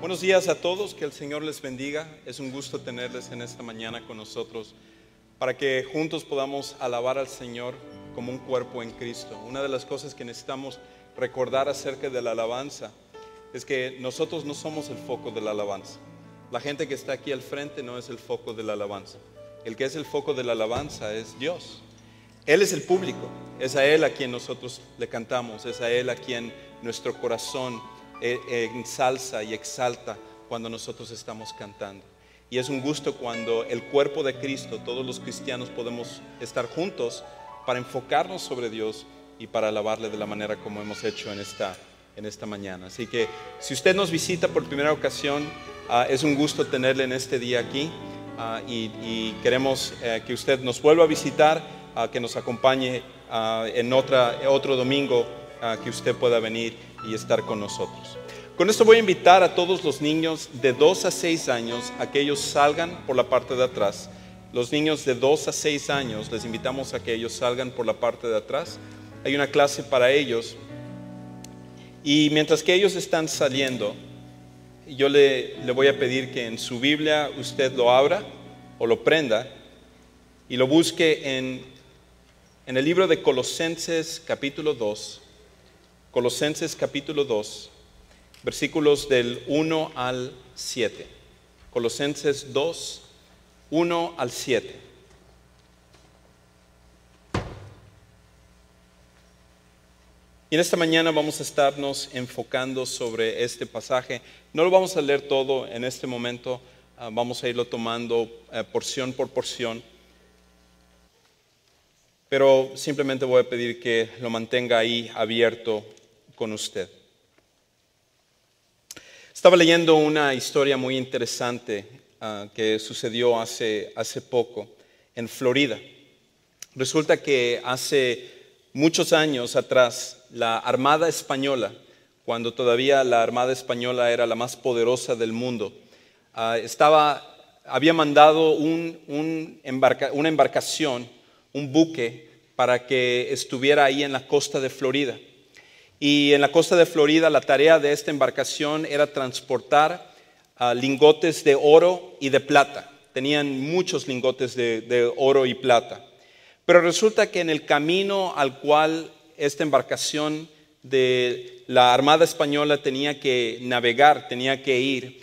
Buenos días a todos, que el Señor les bendiga. Es un gusto tenerles en esta mañana con nosotros para que juntos podamos alabar al Señor como un cuerpo en Cristo. Una de las cosas que necesitamos recordar acerca de la alabanza es que nosotros no somos el foco de la alabanza. La gente que está aquí al frente no es el foco de la alabanza. El que es el foco de la alabanza es Dios. Él es el público, es a Él a quien nosotros le cantamos, es a Él a quien nuestro corazón ensalza y exalta cuando nosotros estamos cantando. Y es un gusto cuando el cuerpo de Cristo, todos los cristianos podemos estar juntos para enfocarnos sobre Dios y para alabarle de la manera como hemos hecho en esta mañana. Así que si usted nos visita por primera ocasión, es un gusto tenerle en este día aquí y queremos que usted nos vuelva a visitar, que nos acompañe en otro domingo, que usted pueda venir y estar con nosotros. Con esto voy a invitar a todos los niños de 2 a 6 años a que ellos salgan por la parte de atrás. Los niños de 2 a 6 años les invitamos a que ellos salgan por la parte de atrás. Hay una clase para ellos y mientras que ellos están saliendo, yo le voy a pedir que en su Biblia usted lo abra o lo prenda y lo busque en el libro de Colosenses capítulo 2. Colosenses capítulo 2, versículos del 1 al 7. Colosenses 2, 1 al 7. Y en esta mañana vamos a estarnos enfocando sobre este pasaje. No lo vamos a leer todo en este momento, vamos a irlo tomando porción por porción. Pero simplemente voy a pedir que lo mantenga ahí abierto con usted. Estaba leyendo una historia muy interesante que sucedió hace poco en Florida. Resulta que hace muchos años atrás, la Armada Española, cuando todavía la Armada Española era la más poderosa del mundo, había mandado una embarcación, un buque, para que estuviera ahí en la costa de Florida. Y en la costa de Florida la tarea de esta embarcación era transportar lingotes de oro y de plata. Tenían muchos lingotes de oro y plata. Pero resulta que en el camino al cual esta embarcación de la Armada Española tenía que navegar, tenía que ir,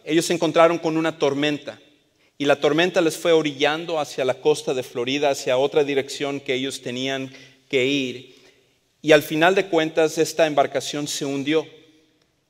ellos se encontraron con una tormenta. Y la tormenta les fue orillando hacia la costa de Florida, hacia otra dirección que ellos tenían que ir. Y al final de cuentas esta embarcación se hundió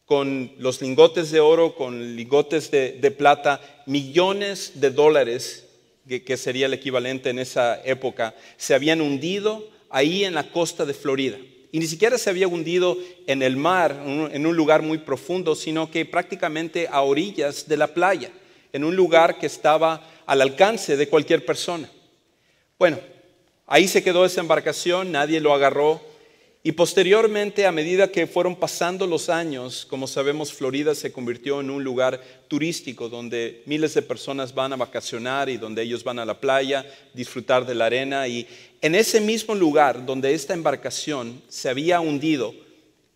con los lingotes de oro, con lingotes de plata, millones de dólares, que sería el equivalente en esa época, se habían hundido ahí en la costa de Florida. Y ni siquiera se había hundido en el mar, en un lugar muy profundo, sino que prácticamente a orillas de la playa, en un lugar que estaba al alcance de cualquier persona. Bueno, ahí se quedó esa embarcación, nadie lo agarró. Y posteriormente, a medida que fueron pasando los años, como sabemos, Florida se convirtió en un lugar turístico donde miles de personas van a vacacionar y donde ellos van a la playa, disfrutar de la arena. Y en ese mismo lugar donde esta embarcación se había hundido,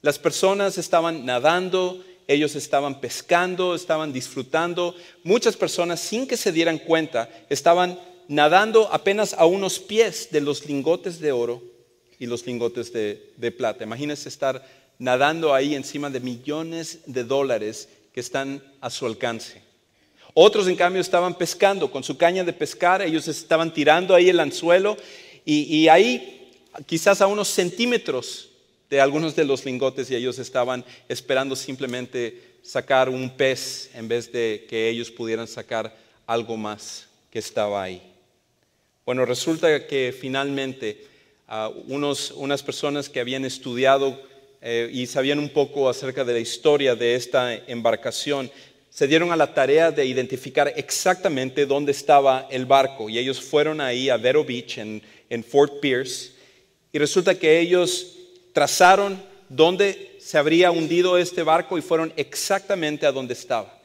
las personas estaban nadando, ellos estaban pescando, estaban disfrutando. Muchas personas, sin que se dieran cuenta, estaban nadando apenas a unos pies de los lingotes de oro y los lingotes de plata. Imagínense estar nadando ahí encima de millones de dólares que están a su alcance. Otros, en cambio, estaban pescando con su caña de pescar. Ellos estaban tirando ahí el anzuelo y ahí quizás a unos centímetros de algunos de los lingotes, y ellos estaban esperando simplemente sacar un pez en vez de que ellos pudieran sacar algo más que estaba ahí. Bueno, resulta que finalmente unas personas que habían estudiado y sabían un poco acerca de la historia de esta embarcación se dieron a la tarea de identificar exactamente dónde estaba el barco, y ellos fueron ahí a Vero Beach en Fort Pierce, y resulta que ellos trazaron dónde se habría hundido este barco y fueron exactamente a donde estaba.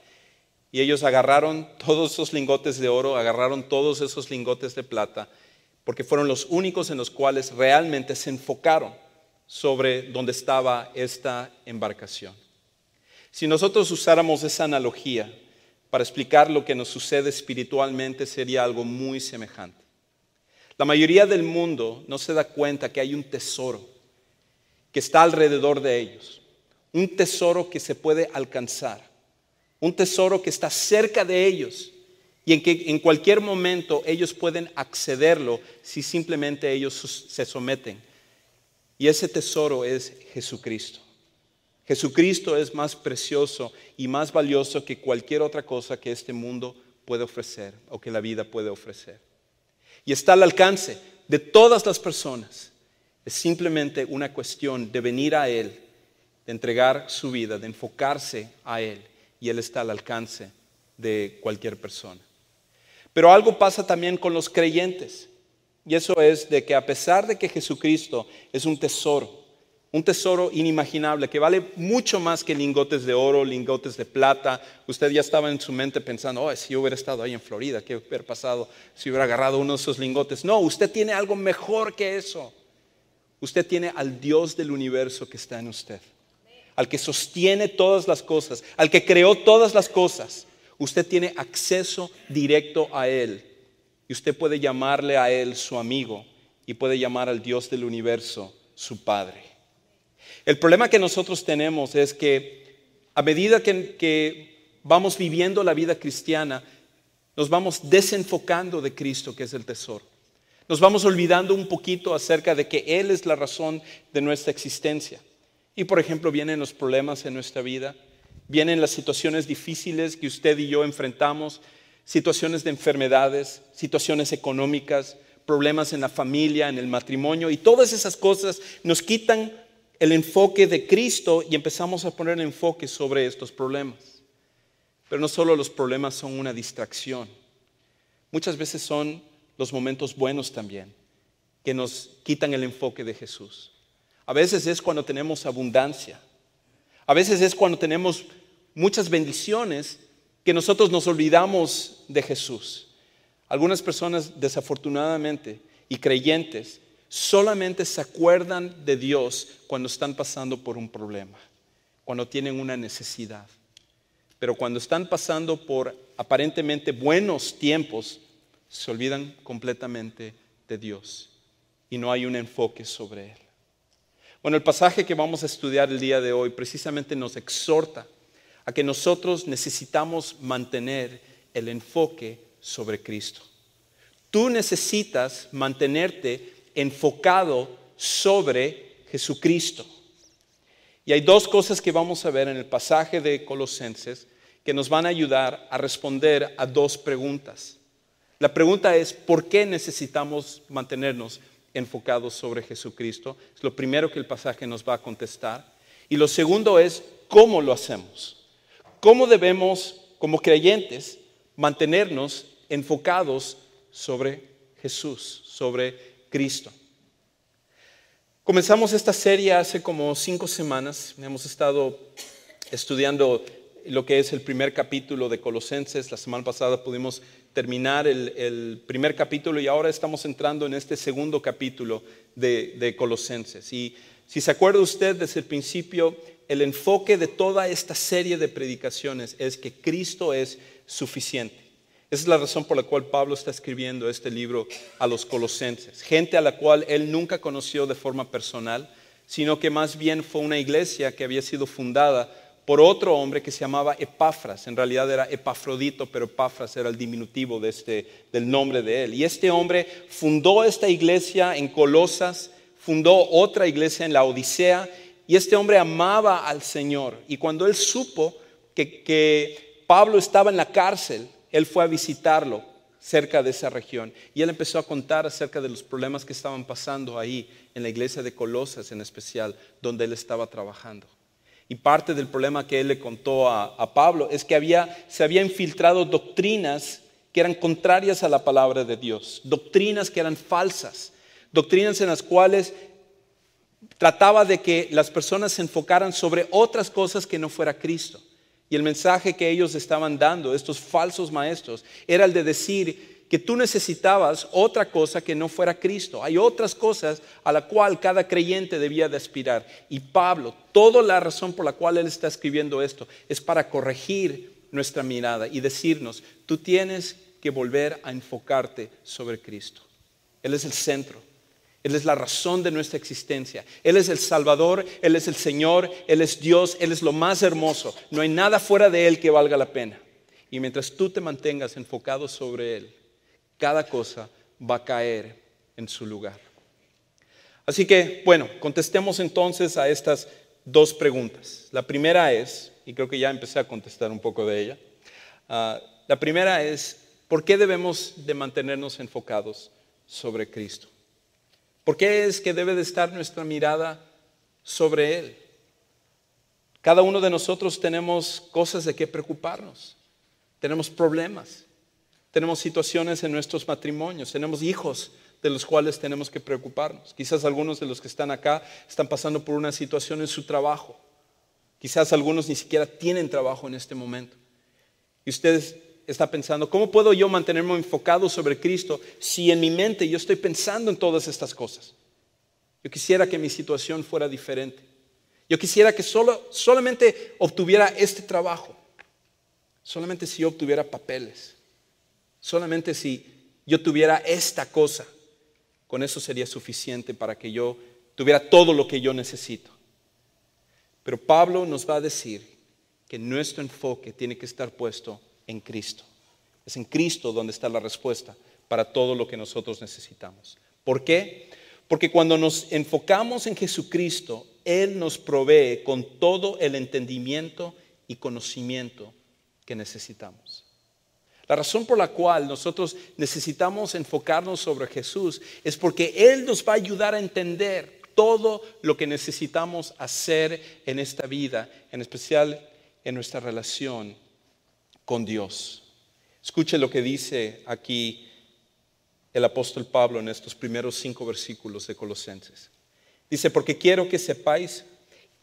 Y ellos agarraron todos esos lingotes de oro, agarraron todos esos lingotes de plata, porque fueron los únicos en los cuales realmente se enfocaron sobre dónde estaba esta embarcación. Si nosotros usáramos esa analogía para explicar lo que nos sucede espiritualmente, sería algo muy semejante. La mayoría del mundo no se da cuenta que hay un tesoro que está alrededor de ellos, un tesoro que se puede alcanzar, un tesoro que está cerca de ellos y en que en cualquier momento ellos pueden accederlo si simplemente ellos se someten. Y ese tesoro es Jesucristo. Jesucristo es más precioso y más valioso que cualquier otra cosa que este mundo puede ofrecer o que la vida puede ofrecer. Y está al alcance de todas las personas. Es simplemente una cuestión de venir a Él, de entregar su vida, de enfocarse a Él. Y Él está al alcance de cualquier persona. Pero algo pasa también con los creyentes. Y eso es de que a pesar de que Jesucristo es un tesoro inimaginable, que vale mucho más que lingotes de oro, lingotes de plata. Usted ya estaba en su mente pensando, si yo hubiera estado ahí en Florida, ¿qué hubiera pasado si hubiera agarrado uno de esos lingotes? No, usted tiene algo mejor que eso. Usted tiene al Dios del universo que está en usted, al que sostiene todas las cosas, al que creó todas las cosas. Usted tiene acceso directo a Él y usted puede llamarle a Él su amigo y puede llamar al Dios del universo su Padre. El problema que nosotros tenemos es que a medida que vamos viviendo la vida cristiana, nos vamos desenfocando de Cristo, que es el tesoro. Nos vamos olvidando un poquito acerca de que Él es la razón de nuestra existencia. Y por ejemplo, vienen los problemas en nuestra vida, vienen las situaciones difíciles que usted y yo enfrentamos, situaciones de enfermedades, situaciones económicas, problemas en la familia, en el matrimonio, y todas esas cosas nos quitan el enfoque de Cristo y empezamos a poner el enfoque sobre estos problemas. Pero no solo los problemas son una distracción, muchas veces son los momentos buenos también que nos quitan el enfoque de Jesús. A veces es cuando tenemos abundancia, a veces es cuando tenemos muchas bendiciones que nosotros nos olvidamos de Jesús. Algunas personas desafortunadamente y creyentes solamente se acuerdan de Dios cuando están pasando por un problema, cuando tienen una necesidad. Pero cuando están pasando por aparentemente buenos tiempos, se olvidan completamente de Dios y no hay un enfoque sobre Él. Bueno, el pasaje que vamos a estudiar el día de hoy precisamente nos exhorta a que nosotros necesitamos mantener el enfoque sobre Cristo. Tú necesitas mantenerte enfocado sobre Jesucristo. Y hay dos cosas que vamos a ver en el pasaje de Colosenses que nos van a ayudar a responder a dos preguntas. La pregunta es, ¿por qué necesitamos mantenernos enfocados sobre Jesucristo? Es lo primero que el pasaje nos va a contestar. Y lo segundo es, ¿cómo lo hacemos? ¿Cómo debemos, como creyentes, mantenernos enfocados sobre Jesús, sobre Cristo? Comenzamos esta serie hace como 5 semanas. Hemos estado estudiando lo que es el primer capítulo de Colosenses. La semana pasada pudimos terminar el primer capítulo y ahora estamos entrando en este segundo capítulo de Colosenses. Y si se acuerda usted, desde el principio, el enfoque de toda esta serie de predicaciones es que Cristo es suficiente. Esa es la razón por la cual Pablo está escribiendo este libro a los colosenses. Gente a la cual él nunca conoció de forma personal, sino que más bien fue una iglesia que había sido fundada por otro hombre que se llamaba Epafras. En realidad era Epafrodito, pero Epafras era el diminutivo del nombre de él. Y este hombre fundó esta iglesia en Colosas, fundó otra iglesia en la Odisea, y este hombre amaba al Señor. Y cuando él supo que Pablo estaba en la cárcel, él fue a visitarlo cerca de esa región y él empezó a contar acerca de los problemas que estaban pasando ahí en la iglesia de Colosas en especial, donde él estaba trabajando. Y parte del problema que él le contó a Pablo es que se había infiltrado doctrinas que eran contrarias a la palabra de Dios, doctrinas que eran falsas, doctrinas en las cuales trataba de que las personas se enfocaran sobre otras cosas que no fuera Cristo. Y el mensaje que ellos estaban dando, estos falsos maestros, era el de decir que tú necesitabas otra cosa que no fuera Cristo. Hay otras cosas a la cual cada creyente debía de aspirar. Y Pablo, toda la razón por la cual él está escribiendo esto es para corregir nuestra mirada y decirnos, tú tienes que volver a enfocarte sobre Cristo. Él es el centro. Él es la razón de nuestra existencia. Él es el Salvador, Él es el Señor, Él es Dios, Él es lo más hermoso. No hay nada fuera de Él que valga la pena. Y mientras tú te mantengas enfocado sobre Él, cada cosa va a caer en su lugar. Así que, bueno, contestemos entonces a estas dos preguntas. La primera es, y creo que ya empecé a contestar un poco de ella, la primera es, ¿por qué debemos de mantenernos enfocados sobre Cristo? ¿Por qué es que debe de estar nuestra mirada sobre Él? Cada uno de nosotros tenemos cosas de qué preocuparnos. Tenemos problemas. Tenemos situaciones en nuestros matrimonios. Tenemos hijos de los cuales tenemos que preocuparnos. Quizás algunos de los que están acá están pasando por una situación en su trabajo. Quizás algunos ni siquiera tienen trabajo en este momento. Y ustedes está pensando, ¿cómo puedo yo mantenerme enfocado sobre Cristo si en mi mente yo estoy pensando en todas estas cosas? Yo quisiera que mi situación fuera diferente. Yo quisiera que solamente obtuviera este trabajo. Solamente si yo obtuviera papeles. Solamente si yo tuviera esta cosa. Con eso sería suficiente para que yo tuviera todo lo que yo necesito. Pero Pablo nos va a decir que nuestro enfoque tiene que estar puesto en Cristo. Es en Cristo donde está la respuesta para todo lo que nosotros necesitamos. ¿Por qué? Porque cuando nos enfocamos en Jesucristo, Él nos provee con todo el entendimiento y conocimiento que necesitamos. La razón por la cual nosotros necesitamos enfocarnos sobre Jesús es porque Él nos va a ayudar a entender todo lo que necesitamos hacer en esta vida, en especial en nuestra relación con Dios. Escuche lo que dice aquí el apóstol Pablo en estos primeros 5 versículos de Colosenses. Dice, porque quiero que sepáis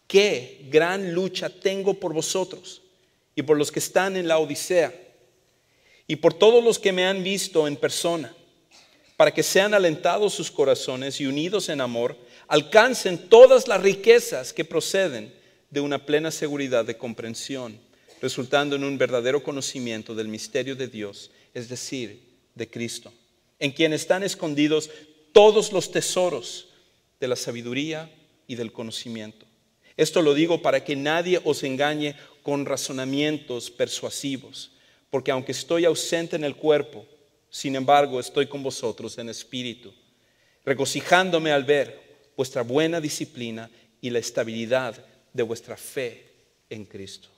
qué gran lucha tengo por vosotros y por los que están en la Odisea y por todos los que me han visto en persona, para que sean alentados sus corazones y unidos en amor, alcancen todas las riquezas que proceden de una plena seguridad de comprensión, resultando en un verdadero conocimiento del misterio de Dios, es decir, de Cristo, en quien están escondidos todos los tesoros de la sabiduría y del conocimiento. Esto lo digo para que nadie os engañe con razonamientos persuasivos, porque aunque estoy ausente en el cuerpo, sin embargo estoy con vosotros en espíritu, regocijándome al ver vuestra buena disciplina y la estabilidad de vuestra fe en Cristo.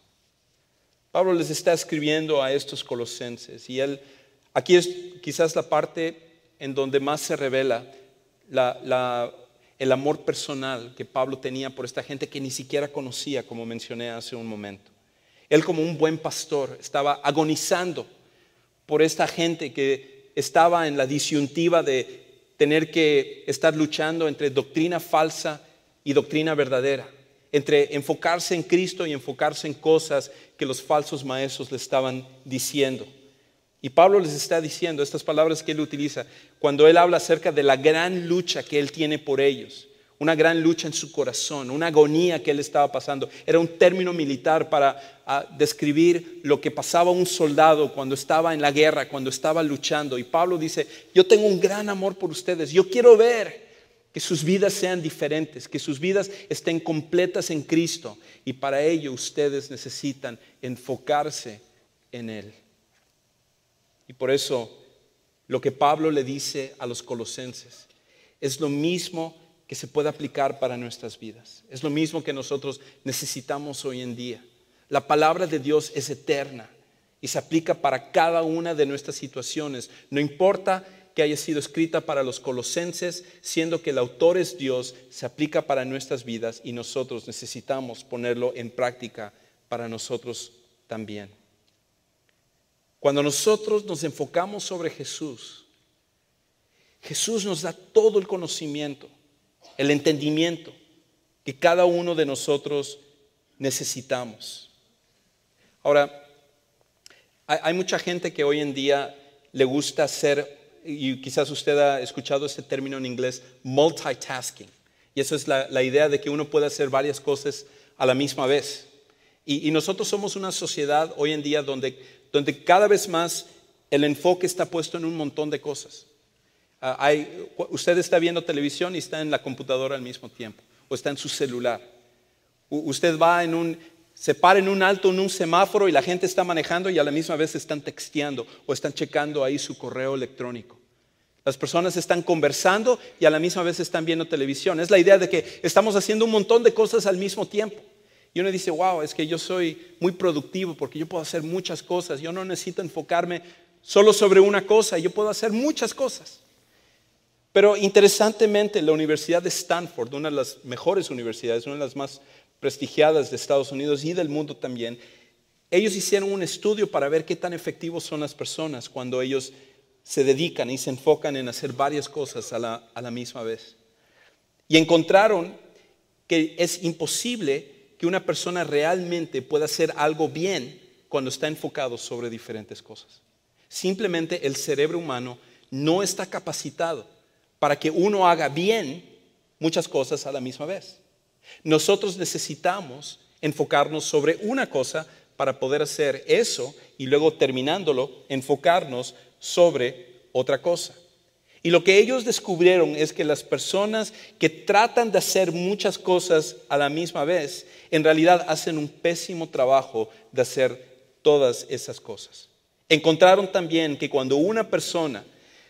Pablo les está escribiendo a estos colosenses y aquí es quizás la parte en donde más se revela el amor personal que Pablo tenía por esta gente que ni siquiera conocía, como mencioné hace un momento. Él, como un buen pastor, estaba agonizando por esta gente que estaba en la disyuntiva de tener que estar luchando entre doctrina falsa y doctrina verdadera, entre enfocarse en Cristo y enfocarse en cosas que los falsos maestros le estaban diciendo. Y Pablo les está diciendo estas palabras que él utiliza cuando él habla acerca de la gran lucha que él tiene por ellos, una gran lucha en su corazón, una agonía que él estaba pasando. Era un término militar para describir lo que pasaba un soldado cuando estaba en la guerra, cuando estaba luchando. Y Pablo dice, yo tengo un gran amor por ustedes, yo quiero ver que sus vidas sean diferentes, que sus vidas estén completas en Cristo. Y para ello ustedes necesitan enfocarse en Él. Y por eso lo que Pablo le dice a los colosenses es lo mismo que se puede aplicar para nuestras vidas. Es lo mismo que nosotros necesitamos hoy en día. La palabra de Dios es eterna y se aplica para cada una de nuestras situaciones. No importa que haya sido escrita para los colosenses, siendo que el autor es Dios, se aplica para nuestras vidas y nosotros necesitamos ponerlo en práctica para nosotros también. Cuando nosotros nos enfocamos sobre Jesús, Jesús nos da todo el conocimiento, el entendimiento que cada uno de nosotros necesitamos. Ahora, hay mucha gente que hoy en día le gusta hacer, y quizás usted ha escuchado este término en inglés, multitasking. Y eso es la idea de que uno puede hacer varias cosas a la misma vez. Y nosotros somos una sociedad hoy en día donde cada vez más el enfoque está puesto en un montón de cosas. Usted está viendo televisión y está en la computadora al mismo tiempo, o está en su celular. Usted se para en un alto, en un semáforo, y la gente está manejando y a la misma vez están texteando o están checando ahí su correo electrónico. Las personas están conversando y a la misma vez están viendo televisión. Es la idea de que estamos haciendo un montón de cosas al mismo tiempo. Y uno dice, wow, es que yo soy muy productivo porque yo puedo hacer muchas cosas. Yo no necesito enfocarme solo sobre una cosa, yo puedo hacer muchas cosas. Pero interesantemente, la Universidad de Stanford, una de las mejores universidades, una de las más prestigiadas de Estados Unidos y del mundo también, ellos hicieron un estudio para ver qué tan efectivos son las personas cuando ellos se dedican y se enfocan en hacer varias cosas a la misma vez. Y encontraron que es imposible que una persona realmente pueda hacer algo bien cuando está enfocado sobre diferentes cosas. Simplemente el cerebro humano no está capacitado para que uno haga bien muchas cosas a la misma vez. Nosotros necesitamos enfocarnos sobre una cosa para poder hacer eso y luego terminándolo, enfocarnos sobre otra cosa. Y lo que ellos descubrieron es que las personas que tratan de hacer muchas cosas a la misma vez, en realidad hacen un pésimo trabajo de hacer todas esas cosas. Encontraron también que cuando una persona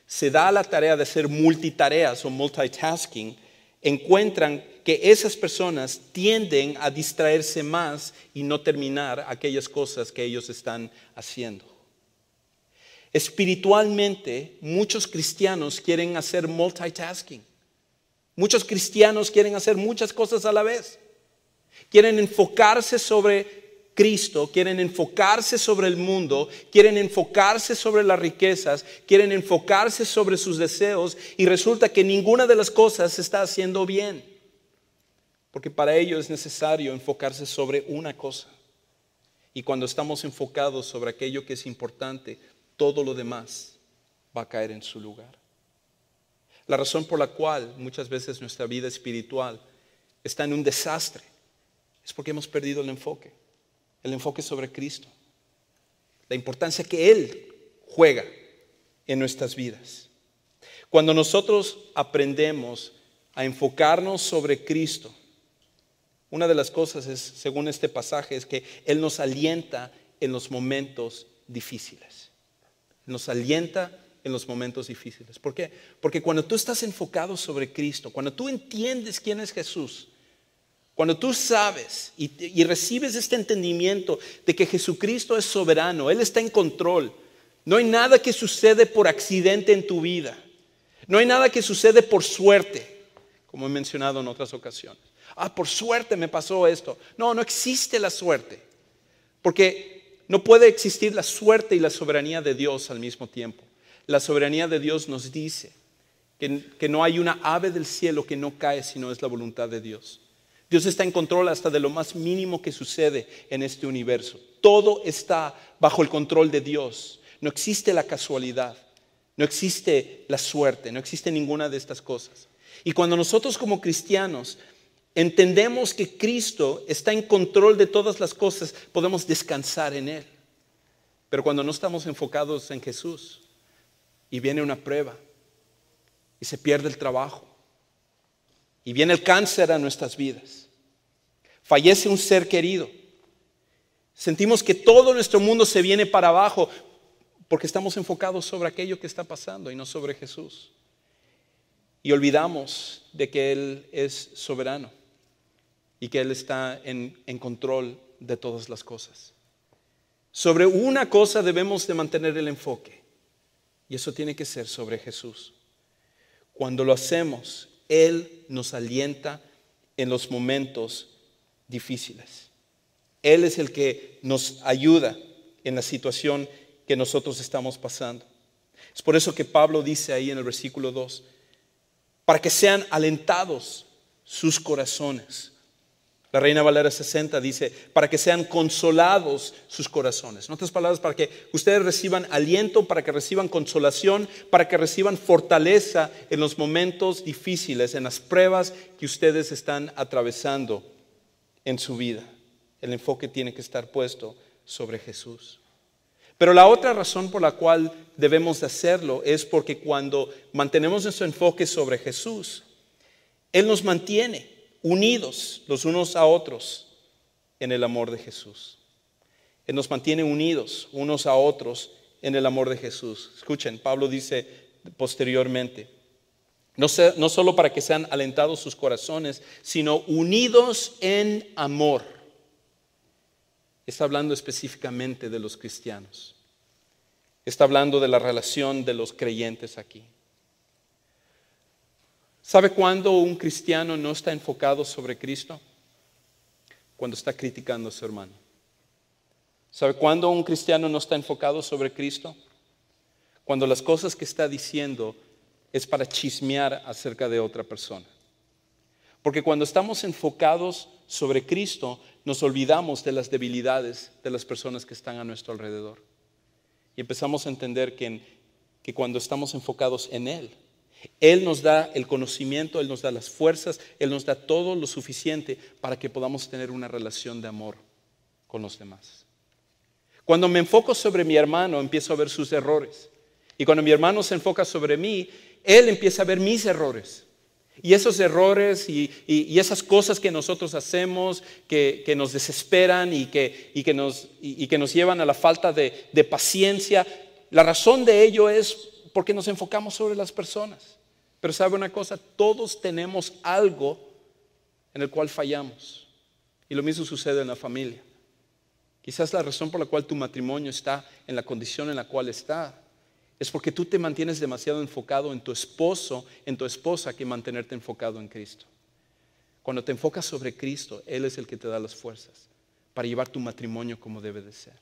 se da a la tarea de hacer multitareas o multitasking, encuentran que esas personas tienden a distraerse más y no terminar aquellas cosas que ellos están haciendo. Espiritualmente, muchos cristianos quieren hacer multitasking. Muchos cristianos quieren hacer muchas cosas a la vez. Quieren enfocarse sobre Cristo, quieren enfocarse sobre el mundo, quieren enfocarse sobre las riquezas, quieren enfocarse sobre sus deseos, y resulta que ninguna de las cosas se está haciendo bien. Porque para ello es necesario enfocarse sobre una cosa. Y cuando estamos enfocados sobre aquello que es importante, todo lo demás va a caer en su lugar. La razón por la cual muchas veces nuestra vida espiritual está en un desastre es porque hemos perdido el enfoque sobre Cristo, la importancia que Él juega en nuestras vidas. Cuando nosotros aprendemos a enfocarnos sobre Cristo, una de las cosas es, según este pasaje, es que Él nos alienta en los momentos difíciles. Nos alienta en los momentos difíciles. ¿Por qué? Porque cuando tú estás enfocado sobre Cristo, cuando tú entiendes quién es Jesús, cuando tú sabes y recibes este entendimiento de que Jesucristo es soberano, Él está en control, no hay nada que sucede por accidente en tu vida, no hay nada que sucede por suerte, como he mencionado en otras ocasiones. Por suerte me pasó esto. No existe la suerte, porque no puede existir la suerte y la soberanía de Dios al mismo tiempo. La soberanía de Dios nos dice que no hay una ave del cielo que no cae si no es la voluntad de Dios. Dios está en control hasta de lo más mínimo que sucede en este universo. Todo está bajo el control de Dios. No existe la casualidad, no existe la suerte, no existe ninguna de estas cosas. Y cuando nosotros como cristianos entendemos que Cristo está en control de todas las cosas, podemos descansar en Él. Pero cuando no estamos enfocados en Jesús y viene una prueba y se pierde el trabajo y viene el cáncer a nuestras vidas, fallece un ser querido, sentimos que todo nuestro mundo se viene para abajo porque estamos enfocados sobre aquello que está pasando y no sobre Jesús. Y olvidamos de que Él es soberano y que Él está en control de todas las cosas. Sobre una cosa debemos de mantener el enfoque, y eso tiene que ser sobre Jesús. Cuando lo hacemos, Él nos alienta en los momentos difíciles. Él es el que nos ayuda en la situación que nosotros estamos pasando. Es por eso que Pablo dice ahí en el versículo 2, para que sean alentados sus corazones La Reina Valera 60 dice, para que sean consolados sus corazones. En otras palabras, para que ustedes reciban aliento, para que reciban consolación, para que reciban fortaleza en los momentos difíciles, en las pruebas que ustedes están atravesando en su vida. El enfoque tiene que estar puesto sobre Jesús. Pero la otra razón por la cual debemos de hacerlo es porque cuando mantenemos nuestro enfoque sobre Jesús, Él nos mantiene unidos los unos a otros en el amor de Jesús. Él nos mantiene unidos unos a otros en el amor de Jesús. Escuchen, Pablo dice posteriormente, no solo para que sean alentados sus corazones, sino unidos en amor. Está hablando específicamente de los cristianos. Está hablando de la relación de los creyentes aquí. ¿Sabe cuándo un cristiano no está enfocado sobre Cristo? Cuando está criticando a su hermano. ¿Sabe cuándo un cristiano no está enfocado sobre Cristo? Cuando las cosas que está diciendo es para chismear acerca de otra persona. Porque cuando estamos enfocados sobre Cristo, nos olvidamos de las debilidades de las personas que están a nuestro alrededor. Y empezamos a entender que cuando estamos enfocados en Él, Él nos da el conocimiento, Él nos da las fuerzas, Él nos da todo lo suficiente para que podamos tener una relación de amor con los demás. Cuando me enfoco sobre mi hermano, empiezo a ver sus errores. Y cuando mi hermano se enfoca sobre mí, él empieza a ver mis errores. Y esos errores y esas cosas que nosotros hacemos, que nos desesperan y que nos llevan a la falta de paciencia, la razón de ello es porque nos enfocamos sobre las personas. Pero sabe una cosa, todos tenemos algo en el cual fallamos. Y lo mismo sucede en la familia. Quizás la razón por la cual tu matrimonio está en la condición en la cual está es porque tú te mantienes demasiado enfocado en tu esposo, en tu esposa, que mantenerte enfocado en Cristo. Cuando te enfocas sobre Cristo, Él es el que te da las fuerzas para llevar tu matrimonio como debe de ser,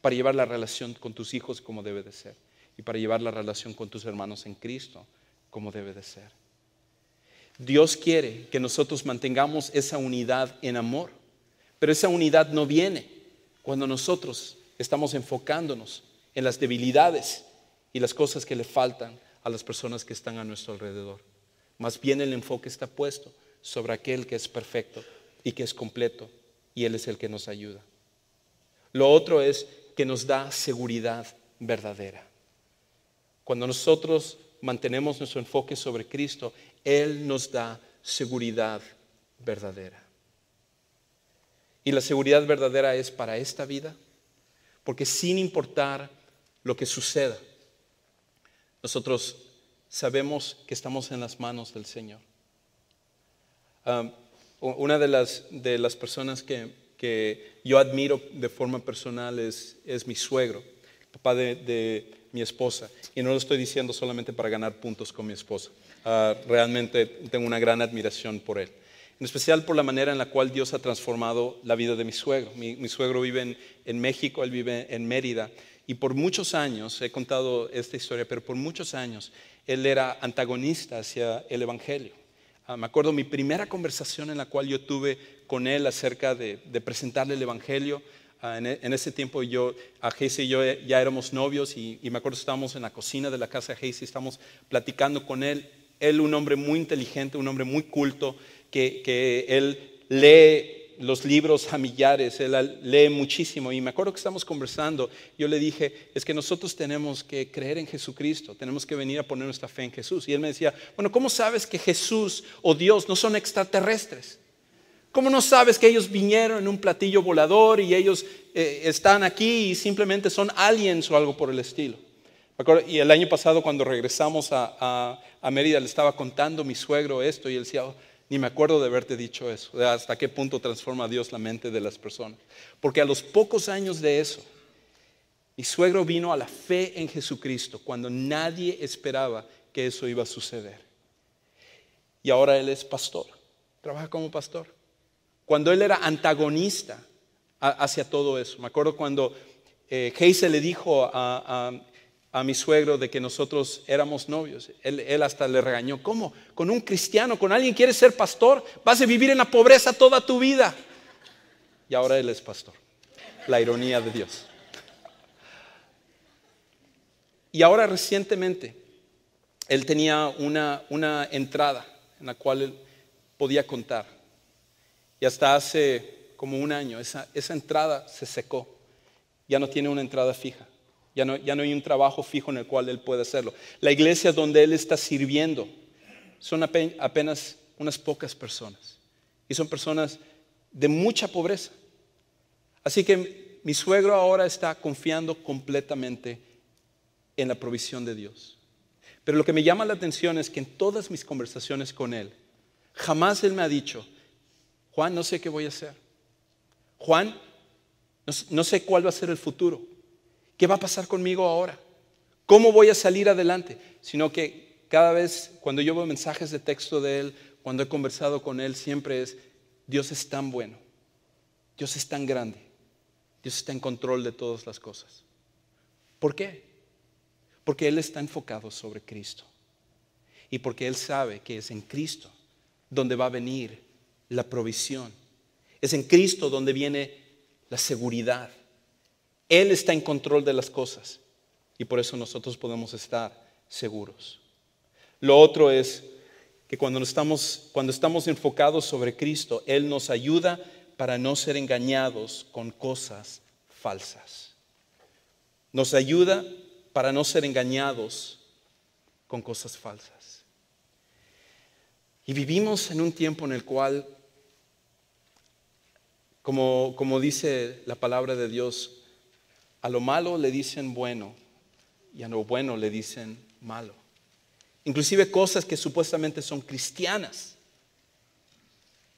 para llevar la relación con tus hijos como debe de ser y para llevar la relación con tus hermanos en Cristo como debe de ser. Dios quiere que nosotros mantengamos esa unidad en amor, pero esa unidad no viene cuando nosotros estamos enfocándonos en las debilidades y las cosas que le faltan a las personas que están a nuestro alrededor. Más bien el enfoque está puesto sobre aquel que es perfecto y que es completo, y Él es el que nos ayuda. Lo otro es que nos da seguridad verdadera. Cuando nosotros mantenemos nuestro enfoque sobre Cristo, Él nos da seguridad verdadera. Y la seguridad verdadera es para esta vida, porque sin importar lo que suceda, nosotros sabemos que estamos en las manos del Señor. Una de las personas que yo admiro de forma personal es mi suegro, el papá de mi esposa. Y no lo estoy diciendo solamente para ganar puntos con mi esposa. Realmente tengo una gran admiración por él. En especial por la manera en la cual Dios ha transformado la vida de mi suegro. Mi suegro vive en México, él vive en Mérida. Y por muchos años, he contado esta historia, pero por muchos años él era antagonista hacia el Evangelio. Me acuerdo mi primera conversación en la cual yo tuve con él acerca de presentarle el Evangelio. En ese tiempo Geise y yo ya éramos novios y me acuerdo estábamos en la cocina de la casa de Geise y estábamos platicando con él. Él, un hombre muy inteligente, un hombre muy culto, que él lee los libros a millares, él lee muchísimo. Y me acuerdo que estábamos conversando, yo le dije, es que nosotros tenemos que creer en Jesucristo, tenemos que venir a poner nuestra fe en Jesús. Y él me decía, bueno, ¿cómo sabes que Jesús o Dios no son extraterrestres? ¿Cómo no sabes que ellos vinieron en un platillo volador y ellos están aquí y simplemente son aliens o algo por el estilo? Me acuerdo, y el año pasado cuando regresamos a Mérida le estaba contando a mi suegro esto y él decía, oh, ni me acuerdo de haberte dicho eso, de hasta qué punto transforma Dios la mente de las personas. Porque a los pocos años de eso, mi suegro vino a la fe en Jesucristo cuando nadie esperaba que eso iba a suceder. Y ahora él es pastor, trabaja como pastor. Cuando él era antagonista hacia todo eso, me acuerdo cuando Geise le dijo a mi suegro de que nosotros éramos novios, él hasta le regañó. ¿Cómo? Con un cristiano, con alguien quieres ser pastor, vas a vivir en la pobreza toda tu vida. y ahora él es pastor. La ironía de Dios. Y ahora recientemente, él tenía una entrada en la cual él podía contar. Y hasta hace como un año, esa entrada se secó. Ya no tiene una entrada fija. Ya no hay un trabajo fijo en el cual él puede hacerlo. La iglesia donde él está sirviendo son apenas unas pocas personas. Y son personas de mucha pobreza. Así que mi suegro ahora está confiando completamente en la provisión de Dios. Pero lo que me llama la atención es que en todas mis conversaciones con él, jamás él me ha dicho: Juan, no sé qué voy a hacer. Juan, no sé cuál va a ser el futuro. ¿Qué va a pasar conmigo ahora? ¿Cómo voy a salir adelante? Sino que cada vez cuando yo veo mensajes de texto de él, cuando he conversado con él, siempre es: Dios es tan bueno, Dios es tan grande, Dios está en control de todas las cosas. ¿Por qué? Porque él está enfocado sobre Cristo. Y porque él sabe que es en Cristo donde va a venir la provisión. Es en Cristo donde viene la seguridad. Él está en control de las cosas y por eso nosotros podemos estar seguros. Lo otro es que cuando estamos enfocados sobre Cristo, Él nos ayuda para no ser engañados con cosas falsas. Nos ayuda para no ser engañados con cosas falsas. Y vivimos en un tiempo en el cual, como dice la palabra de Dios, a lo malo le dicen bueno y a lo bueno le dicen malo. Inclusive cosas que supuestamente son cristianas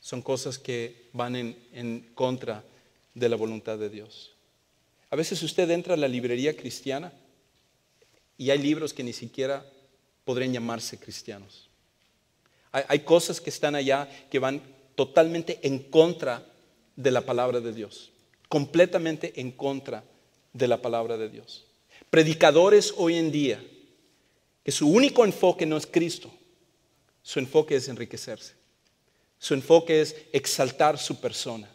son cosas que van en contra de la voluntad de Dios. A veces usted entra a la librería cristiana y hay libros que ni siquiera podrían llamarse cristianos. Hay cosas que están allá que van totalmente en contra de la palabra de Dios, completamente en contra de la palabra de Dios. Predicadores hoy en día que su único enfoque no es Cristo, su enfoque es enriquecerse, su enfoque es exaltar su persona.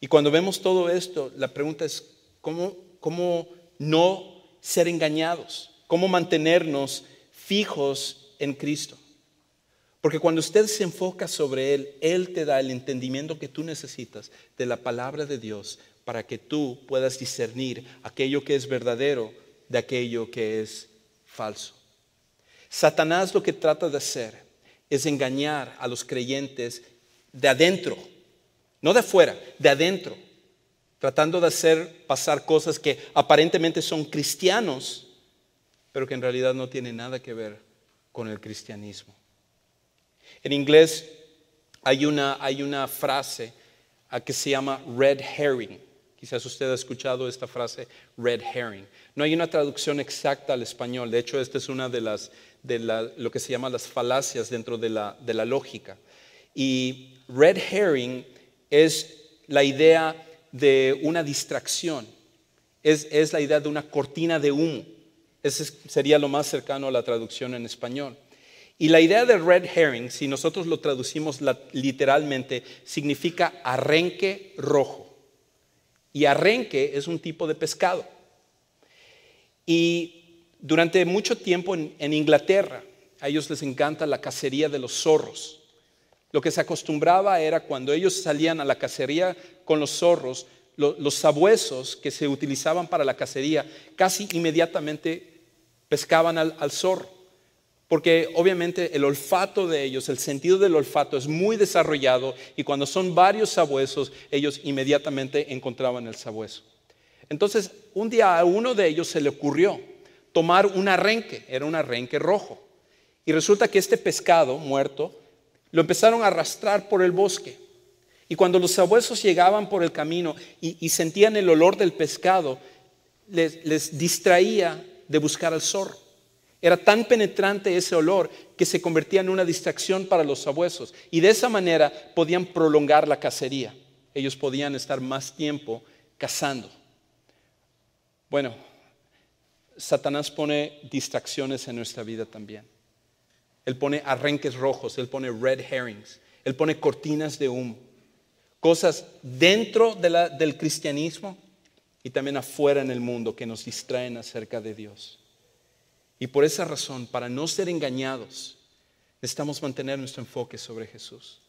Y cuando vemos todo esto, la pregunta es: ¿cómo no ser engañados? ¿Cómo mantenernos fijos en Cristo? Porque cuando usted se enfoca sobre Él, Él te da el entendimiento que tú necesitas de la palabra de Dios para que tú puedas discernir aquello que es verdadero de aquello que es falso. Satanás lo que trata de hacer es engañar a los creyentes de adentro, no de afuera, de adentro, tratando de hacer pasar cosas que aparentemente son cristianos, pero que en realidad no tienen nada que ver con el cristianismo. En inglés hay una frase que se llama red herring. Quizás usted ha escuchado esta frase, red herring. No hay una traducción exacta al español. De hecho, esta es una de lo que se llama las falacias dentro de la lógica. Y red herring es la idea de una distracción. Es la idea de una cortina de humo. Ese sería lo más cercano a la traducción en español. Y la idea de red herring, si nosotros lo traducimos literalmente, significa arenque rojo. Y arenque es un tipo de pescado. Y durante mucho tiempo en Inglaterra, a ellos les encanta la cacería de los zorros. Lo que se acostumbraba era cuando ellos salían a la cacería con los zorros, los sabuesos que se utilizaban para la cacería casi inmediatamente pescaban al zorro. Porque obviamente el olfato de ellos, el sentido del olfato es muy desarrollado y cuando son varios sabuesos, ellos inmediatamente encontraban el sabueso. Entonces, un día a uno de ellos se le ocurrió tomar un arenque, era un arenque rojo. Y resulta que este pescado muerto lo empezaron a arrastrar por el bosque. Y cuando los sabuesos llegaban por el camino y sentían el olor del pescado, les distraía de buscar al zorro. Era tan penetrante ese olor que se convertía en una distracción para los sabuesos. Y de esa manera podían prolongar la cacería. Ellos podían estar más tiempo cazando. Bueno, Satanás pone distracciones en nuestra vida también. Él pone arrenques rojos, él pone red herrings, él pone cortinas de humo. cosas dentro del cristianismo y también afuera en el mundo que nos distraen acerca de Dios. Y por esa razón, para no ser engañados, necesitamos mantener nuestro enfoque sobre Jesús.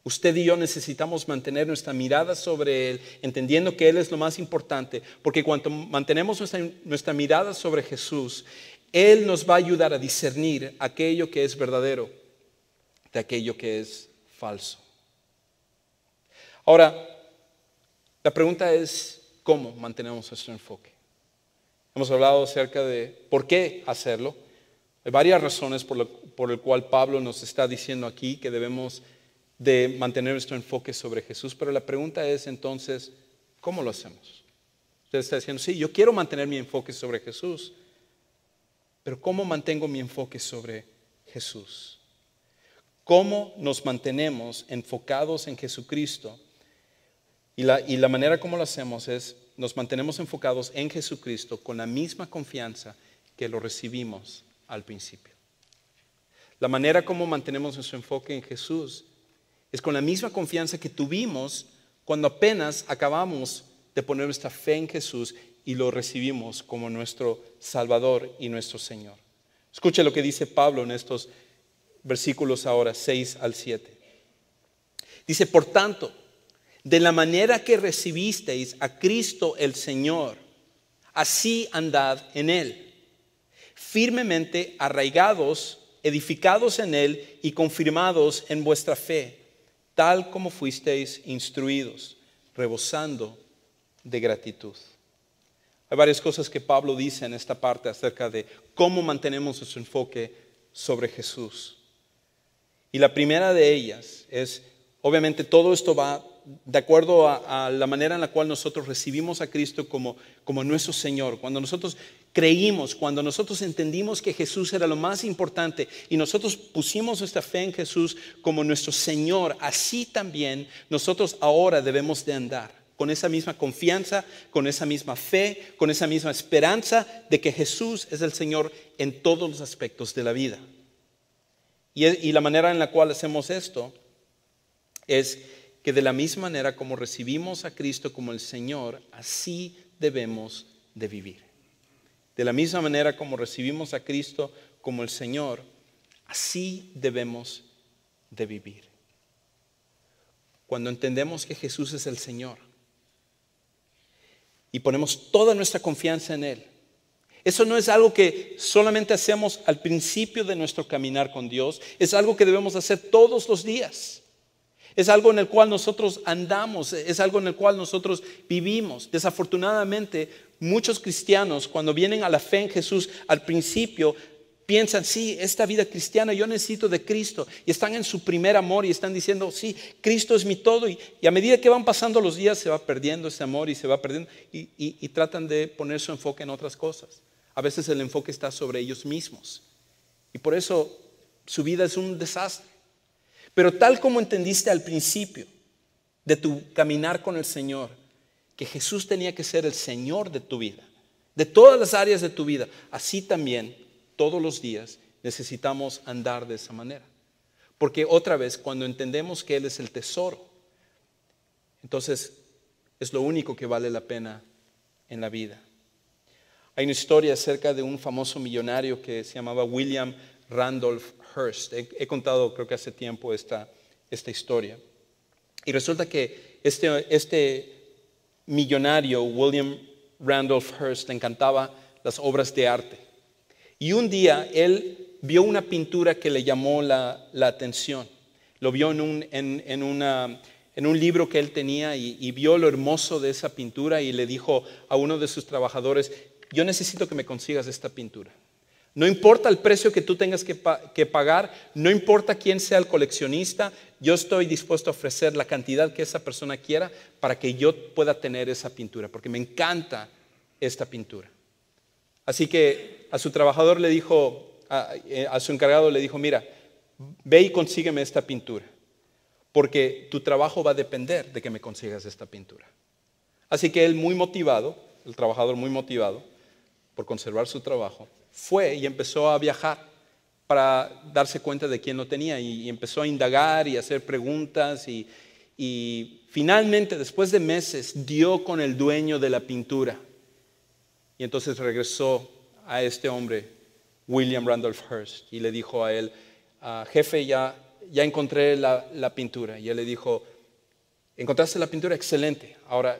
Usted y yo necesitamos mantener nuestra mirada sobre Él, entendiendo que Él es lo más importante, porque cuando mantenemos nuestra mirada sobre Jesús, Él nos va a ayudar a discernir aquello que es verdadero de aquello que es falso. Ahora, la pregunta es, ¿cómo mantenemos nuestro enfoque? Hemos hablado acerca de por qué hacerlo. Hay varias razones por el cual Pablo nos está diciendo aquí que debemos de mantener nuestro enfoque sobre Jesús, pero la pregunta es entonces, ¿cómo lo hacemos? Usted está diciendo, sí, yo quiero mantener mi enfoque sobre Jesús, pero ¿cómo mantengo mi enfoque sobre Jesús? ¿Cómo nos mantenemos enfocados en Jesucristo? Y la manera como lo hacemos es, nos mantenemos enfocados en Jesucristo con la misma confianza que lo recibimos al principio. La manera como mantenemos nuestro enfoque en Jesús es con la misma confianza que tuvimos cuando apenas acabamos de poner nuestra fe en Jesús y lo recibimos como nuestro Salvador y nuestro Señor. Escuche lo que dice Pablo en estos versículos ahora, 6 al 7. Dice, por tanto, de la manera que recibisteis a Cristo el Señor, así andad en Él, firmemente arraigados, edificados en Él y confirmados en vuestra fe, tal como fuisteis instruidos, rebosando de gratitud. Hay varias cosas que Pablo dice en esta parte acerca de cómo mantenemos nuestro enfoque sobre Jesús. Y la primera de ellas es, obviamente todo esto va de acuerdo a la manera en la cual nosotros recibimos a Cristo como nuestro Señor. Cuando nosotros creímos, cuando nosotros entendimos que Jesús era lo más importante y nosotros pusimos nuestra fe en Jesús como nuestro Señor, así también nosotros ahora debemos de andar con esa misma confianza, con esa misma fe, con esa misma esperanza de que Jesús es el Señor en todos los aspectos de la vida. Y la manera en la cual hacemos esto es que de la misma manera como recibimos a Cristo como el Señor, así debemos de vivir. De la misma manera como recibimos a Cristo como el Señor, así debemos de vivir. Cuando entendemos que Jesús es el Señor y ponemos toda nuestra confianza en Él, eso no es algo que solamente hacemos al principio de nuestro caminar con Dios, es algo que debemos hacer todos los días. Es algo en el cual nosotros andamos, es algo en el cual nosotros vivimos. Desafortunadamente, muchos cristianos cuando vienen a la fe en Jesús al principio piensan, sí, esta vida cristiana yo necesito de Cristo. Y están en su primer amor y están diciendo, sí, Cristo es mi todo. Y a medida que van pasando los días se va perdiendo ese amor y se va perdiendo. Y tratan de poner su enfoque en otras cosas. A veces el enfoque está sobre ellos mismos. Y por eso su vida es un desastre. Pero tal como entendiste al principio de tu caminar con el Señor, que Jesús tenía que ser el Señor de tu vida, de todas las áreas de tu vida, así también todos los días necesitamos andar de esa manera. Porque otra vez, cuando entendemos que Él es el tesoro, entonces es lo único que vale la pena en la vida. Hay una historia acerca de un famoso millonario que se llamaba William Randolph Hearst. He contado, creo que hace tiempo, esta historia. Y resulta que este millonario, William Randolph Hearst, le encantaba las obras de arte. Y un día él vio una pintura que le llamó la atención. Lo vio en un libro que él tenía y vio lo hermoso de esa pintura y le dijo a uno de sus trabajadores, yo necesito que me consigas esta pintura. No importa el precio que tú tengas que pagar, no importa quién sea el coleccionista, yo estoy dispuesto a ofrecer la cantidad que esa persona quiera para que yo pueda tener esa pintura, porque me encanta esta pintura. Así que a su trabajador le dijo, a su encargado le dijo, mira, ve y consígueme esta pintura, porque tu trabajo va a depender de que me consigas esta pintura. Así que él muy motivado, el trabajador muy motivado por conservar su trabajo, fue y empezó a viajar para darse cuenta de quién lo tenía y empezó a indagar y hacer preguntas y y finalmente, después de meses, dio con el dueño de la pintura. Y entonces regresó a este hombre, William Randolph Hearst, y le dijo a él, jefe, ya encontré la pintura. Y él le dijo, ¿encontraste la pintura? Excelente. Ahora,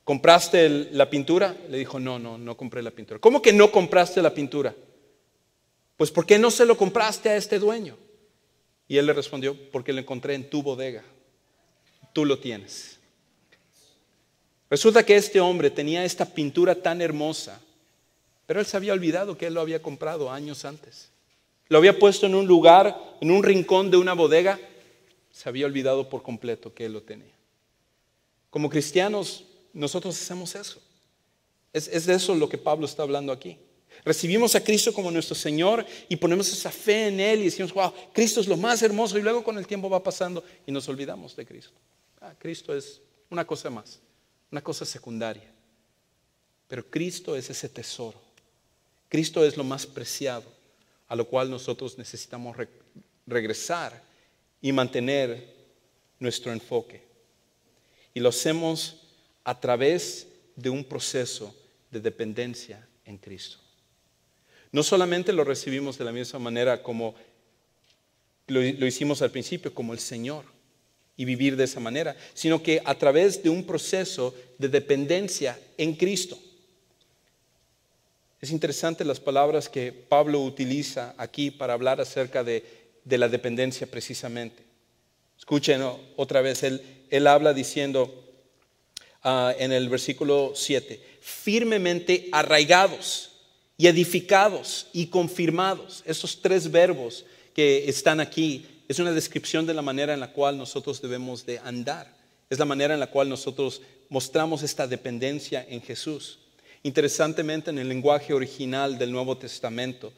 ¿compraste la pintura? Le dijo, no compré la pintura. ¿Cómo que no compraste la pintura? Pues, ¿por qué no se lo compraste a este dueño? Y él le respondió, porque lo encontré en tu bodega. Tú lo tienes. Resulta que este hombre tenía esta pintura tan hermosa, pero él se había olvidado que él lo había comprado años antes. Lo había puesto en un lugar, en un rincón de una bodega. Se había olvidado por completo que él lo tenía. Como cristianos, nosotros hacemos eso. Es de eso lo que Pablo está hablando aquí. Recibimos a Cristo como nuestro Señor y ponemos esa fe en Él y decimos, wow, Cristo es lo más hermoso, y luego con el tiempo va pasando y nos olvidamos de Cristo. Cristo es una cosa más, una cosa secundaria. Pero Cristo es ese tesoro. Cristo es lo más preciado, a lo cual nosotros necesitamos regresar y mantener nuestro enfoque. Y lo hacemos a través de un proceso de dependencia en Cristo. No solamente lo recibimos de la misma manera como lo hicimos al principio, como el Señor, y vivir de esa manera, sino que a través de un proceso de dependencia en Cristo. Es interesante las palabras que Pablo utiliza aquí para hablar acerca de la dependencia precisamente. Escuchen otra vez, él habla diciendo en el versículo 7, firmemente arraigados y edificados y confirmados. Esos tres verbos que están aquí es una descripción de la manera en la cual nosotros debemos de andar. Es la manera en la cual nosotros mostramos esta dependencia en Jesús. Interesantemente, en el lenguaje original del Nuevo Testamento,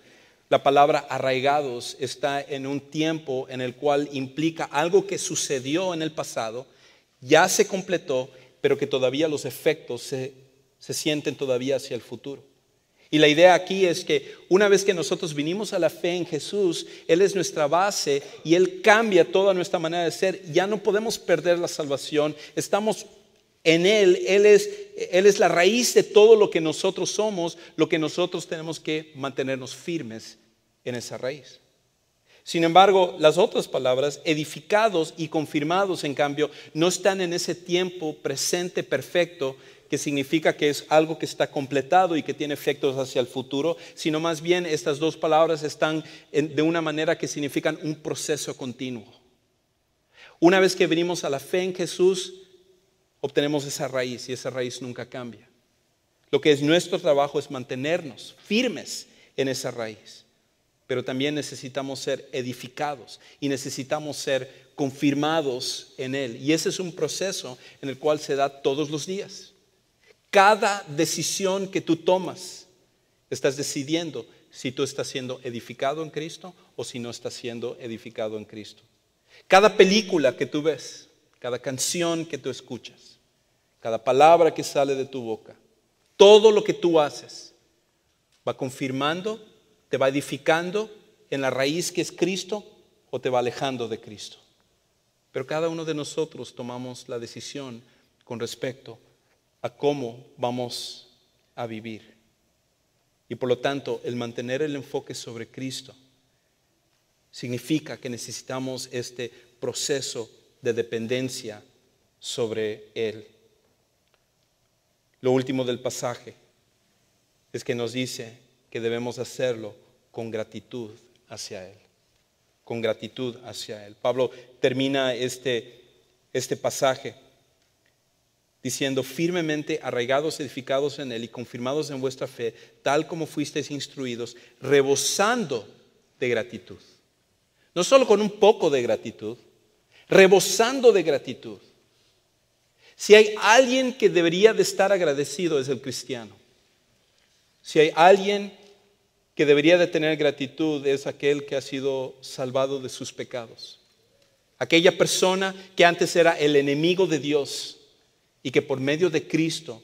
la palabra arraigados está en un tiempo en el cual implica algo que sucedió en el pasado, ya se completó, pero que todavía los efectos se sienten todavía hacia el futuro. Y la idea aquí es que una vez que nosotros vinimos a la fe en Jesús, Él es nuestra base y Él cambia toda nuestra manera de ser. Ya no podemos perder la salvación, estamos en Él es la raíz de todo lo que nosotros somos, lo que nosotros tenemos que mantenernos firmes en esa raíz. Sin embargo, las otras palabras, edificados y confirmados, en cambio, no están en ese tiempo presente perfecto, que significa que es algo que está completado y que tiene efectos hacia el futuro, sino más bien estas dos palabras están de una manera que significan un proceso continuo. Una vez que venimos a la fe en Jesús, obtenemos esa raíz y esa raíz nunca cambia. Lo que es nuestro trabajo es mantenernos firmes en esa raíz, pero también necesitamos ser edificados y necesitamos ser confirmados en Él. Y ese es un proceso en el cual se da todos los días. Cada decisión que tú tomas, estás decidiendo si tú estás siendo edificado en Cristo o si no estás siendo edificado en Cristo. Cada película que tú ves, cada canción que tú escuchas, cada palabra que sale de tu boca, todo lo que tú haces va confirmando, te va edificando en la raíz que es Cristo o te va alejando de Cristo. Pero cada uno de nosotros tomamos la decisión con respecto a cómo vamos a vivir. Y por lo tanto, el mantener el enfoque sobre Cristo significa que necesitamos este proceso de dependencia sobre Él. Lo último del pasaje es que nos dice que debemos hacerlo con gratitud hacia Él. Con gratitud hacia Él. Pablo termina este pasaje diciendo, firmemente arraigados, edificados en Él y confirmados en vuestra fe, tal como fuisteis instruidos, rebosando de gratitud. No solo con un poco de gratitud, rebosando de gratitud. Si hay alguien que debería de estar agradecido, es el cristiano. Si hay alguien que debería de tener gratitud, es aquel que ha sido salvado de sus pecados. Aquella persona que antes era el enemigo de Dios y que por medio de Cristo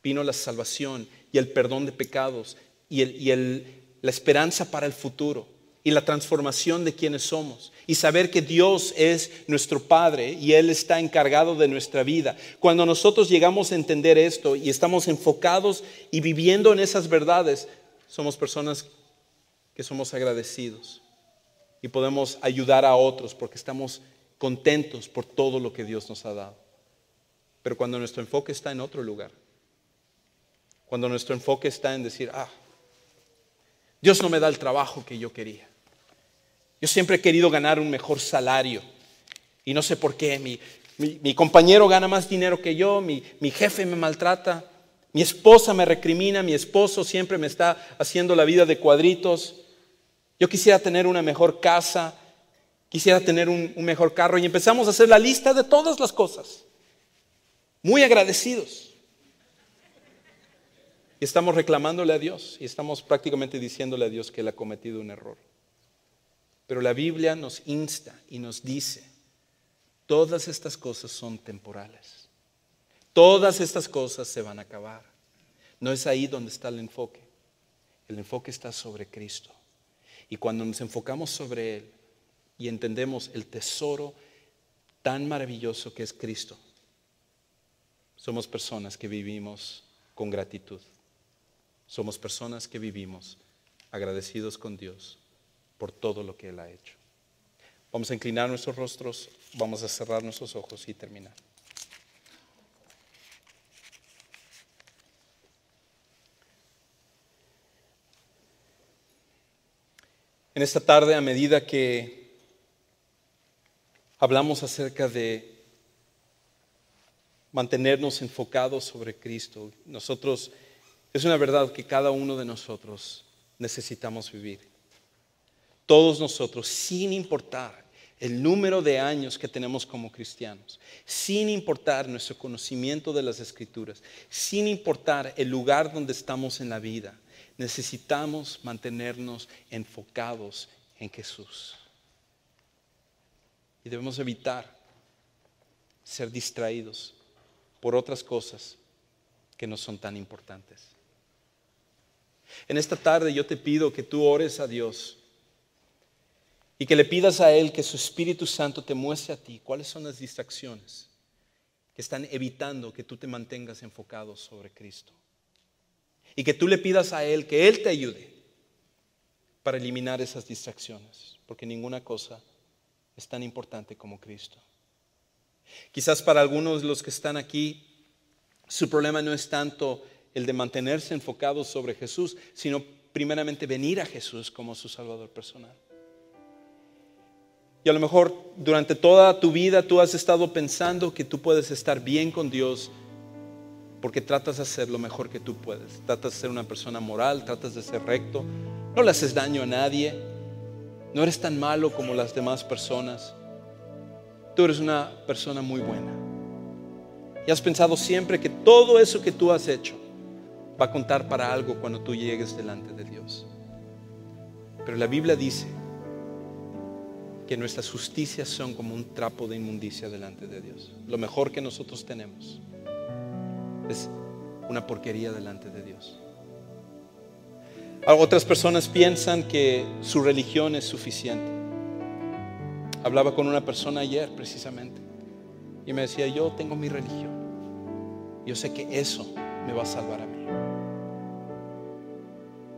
vino la salvación y el perdón de pecados y la esperanza para el futuro. y la transformación de quienes somos. Y saber que Dios es nuestro Padre y Él está encargado de nuestra vida. Cuando nosotros llegamos a entender esto y estamos enfocados y viviendo en esas verdades, somos personas que somos agradecidos y podemos ayudar a otros porque estamos contentos por todo lo que Dios nos ha dado. Pero cuando nuestro enfoque está en otro lugar, cuando nuestro enfoque está en decir, Dios no me da el trabajo que yo quería. Yo siempre he querido ganar un mejor salario y no sé por qué. Mi compañero gana más dinero que yo, mi jefe me maltrata, mi esposa me recrimina, mi esposo siempre me está haciendo la vida de cuadritos. Yo quisiera tener una mejor casa, quisiera tener un mejor carro, y empezamos a hacer la lista de todas las cosas. Muy agradecidos. Y estamos reclamándole a Dios y estamos prácticamente diciéndole a Dios que Él ha cometido un error. Pero la Biblia nos insta y nos dice, todas estas cosas son temporales. Todas estas cosas se van a acabar. No es ahí donde está el enfoque. El enfoque está sobre Cristo. Y cuando nos enfocamos sobre Él y entendemos el tesoro tan maravilloso que es Cristo, somos personas que vivimos con gratitud. Somos personas que vivimos agradecidos con Dios por todo lo que Él ha hecho. Vamos a inclinar nuestros rostros, vamos a cerrar nuestros ojos y terminar. En esta tarde, a medida que hablamos acerca de mantenernos enfocados sobre Cristo, es una verdad que cada uno de nosotros necesitamos vivir. Todos nosotros, sin importar el número de años que tenemos como cristianos, sin importar nuestro conocimiento de las Escrituras, sin importar el lugar donde estamos en la vida, necesitamos mantenernos enfocados en Jesús. Y debemos evitar ser distraídos por otras cosas que no son tan importantes. En esta tarde yo te pido que tú ores a Dios y que le pidas a Él que su Espíritu Santo te muestre a ti cuáles son las distracciones que están evitando que tú te mantengas enfocado sobre Cristo. Y que tú le pidas a Él que Él te ayude para eliminar esas distracciones, porque ninguna cosa es tan importante como Cristo. Quizás para algunos de los que están aquí, su problema no es tanto el de mantenerse enfocados sobre Jesús, sino primeramente venir a Jesús como su Salvador personal. Y a lo mejor durante toda tu vida tú has estado pensando que tú puedes estar bien con Dios porque tratas de hacer lo mejor que tú puedes. Tratas de ser una persona moral, tratas de ser recto, no le haces daño a nadie, no eres tan malo como las demás personas. Tú eres una persona muy buena. Y has pensado siempre que todo eso que tú has hecho va a contar para algo cuando tú llegues delante de Dios. Pero la Biblia dice que nuestras justicias son como un trapo de inmundicia delante de Dios. Lo mejor que nosotros tenemos es una porquería delante de Dios. Otras personas piensan que su religión es suficiente. Hablaba con una persona ayer precisamente y me decía, yo tengo mi religión, yo sé que eso me va a salvar a mí.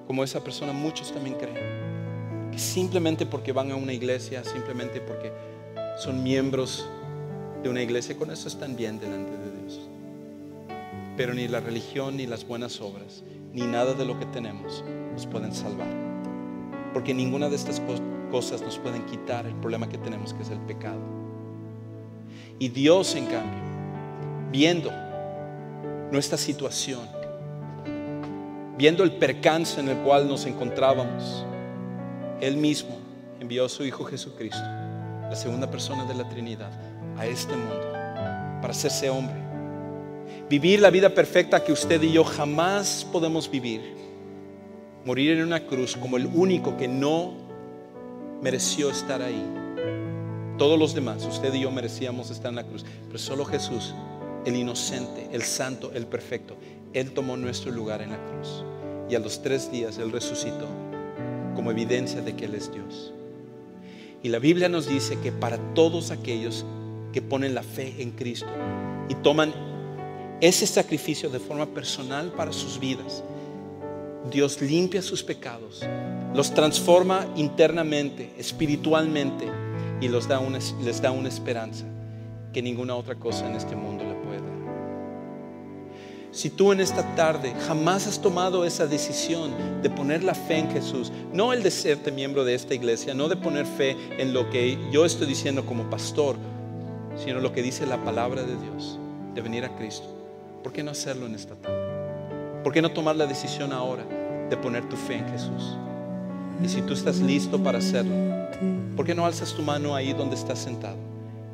Como esa persona, muchos también creen que simplemente porque van a una iglesia, simplemente porque son miembros de una iglesia, con eso están bien delante de Dios. Pero ni la religión, ni las buenas obras, ni nada de lo que tenemos nos pueden salvar, porque ninguna de estas cosas nos pueden quitar el problema que tenemos, que es el pecado. Y Dios, en cambio, viendo nuestra situación, viendo el percance en el cual nos encontrábamos, Él mismo envió a su Hijo Jesucristo, la segunda persona de la Trinidad, a este mundo para hacerse hombre, vivir la vida perfecta que usted y yo jamás podemos vivir, morir en una cruz como el único que no mereció estar ahí. Todos los demás, usted y yo, merecíamos estar en la cruz, pero solo Jesús, el inocente, el santo, el perfecto, Él tomó nuestro lugar en la cruz. Y a los 3 días Él resucitó como evidencia de que Él es Dios. Y la Biblia nos dice que para todos aquellos que ponen la fe en Cristo y toman ese sacrificio de forma personal para sus vidas, Dios limpia sus pecados, los transforma internamente, espiritualmente, y les da una esperanza que ninguna otra cosa en este mundo le puede dar. Si tú en esta tarde jamás has tomado esa decisión de poner la fe en Jesús, no el de serte miembro de esta iglesia, no de poner fe en lo que yo estoy diciendo como pastor, sino lo que dice la palabra de Dios, de venir a Cristo, ¿por qué no hacerlo en esta tarde? ¿Por qué no tomar la decisión ahora de poner tu fe en Jesús? Y si tú estás listo para hacerlo, ¿por qué no alzas tu mano ahí donde estás sentado?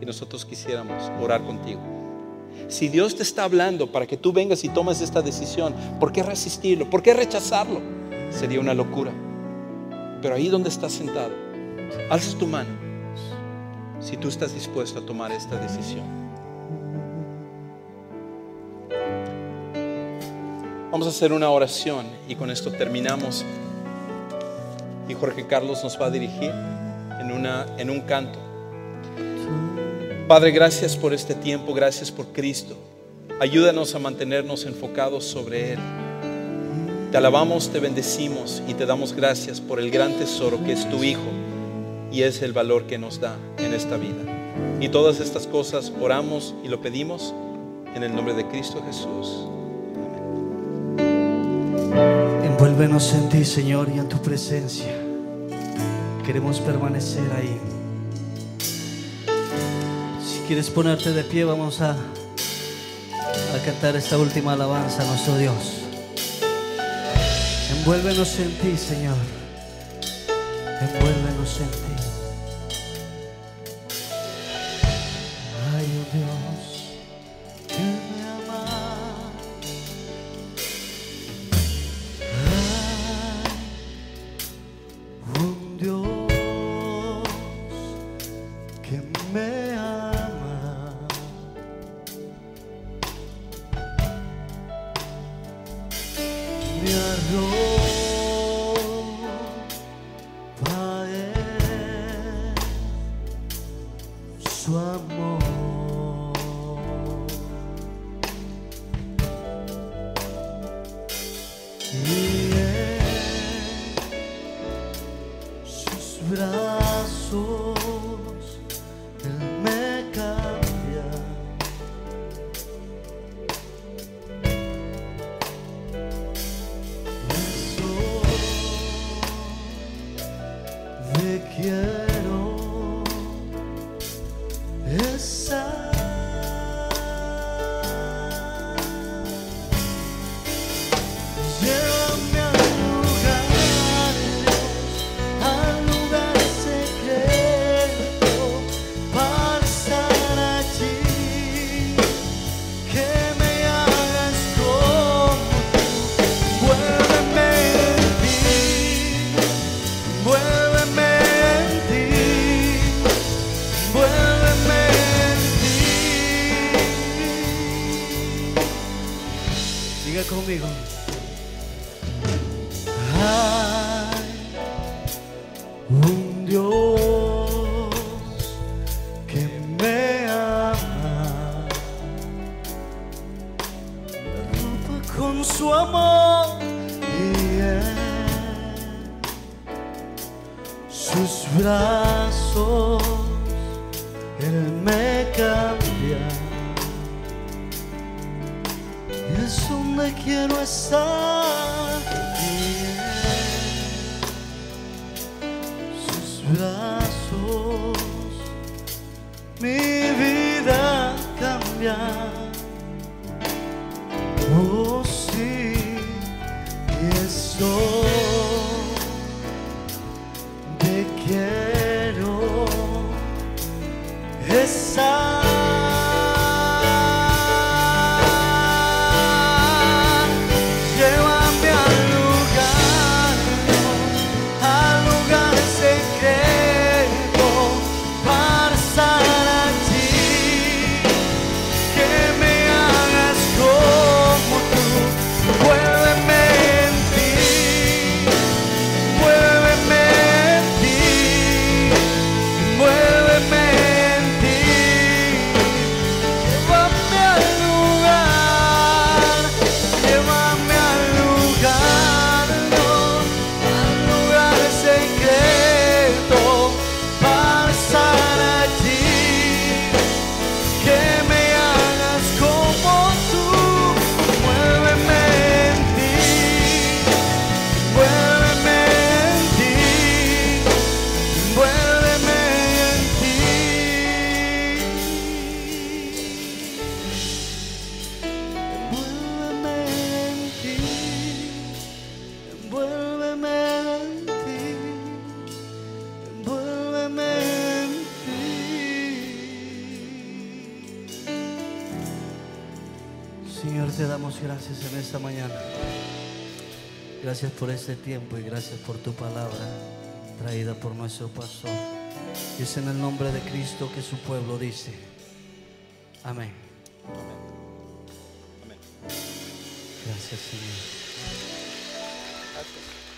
Y nosotros quisiéramos orar contigo. Si Dios te está hablando para que tú vengas y tomes esta decisión, ¿por qué resistirlo? ¿Por qué rechazarlo? Sería una locura. Pero ahí donde estás sentado, alzas tu mano si tú estás dispuesto a tomar esta decisión. Vamos a hacer una oración y con esto terminamos. Y Jorge Carlos nos va a dirigir en un canto. Padre, gracias por este tiempo, gracias por Cristo. Ayúdanos a mantenernos enfocados sobre Él. Te alabamos, te bendecimos y te damos gracias por el gran tesoro que es tu Hijo y es el valor que nos da en esta vida. Y todas estas cosas oramos y lo pedimos en el nombre de Cristo Jesús. Envuélvenos en ti, Señor, y en tu presencia. Queremos permanecer ahí. Si quieres ponerte de pie, vamos a cantar esta última alabanza a nuestro Dios. Envuélvenos en ti, Señor. Envuélvenos en ti. Ay, oh Dios, que me ama. Ay, un Dios que me ama. Me arropa Él su amor. Y en sus brazos Él me cambia. Eso te quiero estar. Llévame al lugar secreto, para estar allí, que me hagas como tú. Envuélveme en ti, envuélveme en ti, envuélveme en ti. Diga conmigo. Hay un Dios que me ama, me arropa con su amor y en sus brazos Él me cambia. Y es donde quiero estar. Y en sus brazos mi vida cambia. Oh sí, y eso te quiero estar. Llévame al lugar secreto, para estar allí, que me hagas como tú. Señor, te damos gracias en esta mañana. Gracias por este tiempo y gracias por tu palabra traída por nuestro pastor. Y es en el nombre de Cristo que su pueblo dice: amén. Amén. Gracias, Señor. Gracias.